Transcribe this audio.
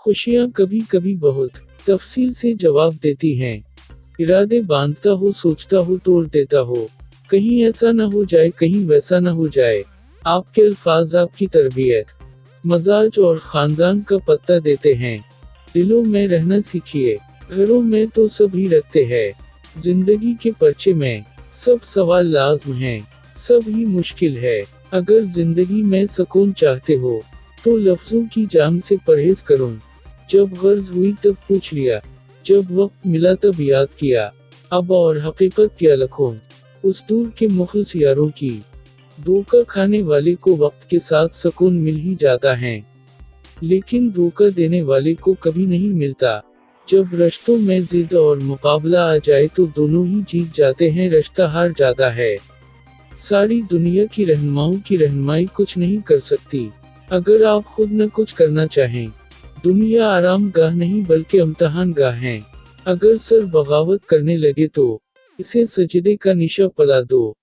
खुशियाँ कभी कभी बहुत तफसील से जवाब देती हैं। इरादे बांधता हो, सोचता हो, तोड़ देता हो। कहीं ऐसा न हो जाए, कहीं वैसा न हो जाए। आपके अल्फाज आपकी तरबियत, मजाज और खानदान का पता देते हैं। दिलों में रहना सीखिए। घरों में तो सभी रखते हैं। जिंदगी के पर्चे में सब सवाल लाज़म हैं, सब ही मुश्किल है। अगर जिंदगी में सुकून चाहते हो तो लफ्जों की जान से परहेज करो। जब गर्ज हुई तब पूछ लिया, जब वक्त मिला तब याद किया। अब और हकीकत क्या लिखूं उस दूर के मुखलिस यारों की। धोखा खाने वाले को वक्त के साथ सुकून मिल ही जाता है, लेकिन धोखा देने वाले को कभी नहीं मिलता। जब रिश्तों में जिद और मुकाबला आ जाए तो दोनों ही जीत जाते हैं, रिश्ता हार जाता है। सारी दुनिया की रहनुमाओं की रहनुमाई कुछ नहीं कर सकती। अगर आप खुद न कुछ करना चाहें, दुनिया आराम गाह नहीं बल्कि इम्तिहान गाह है। अगर सर बगावत करने लगे तो इसे सजदे का निशा पला दो।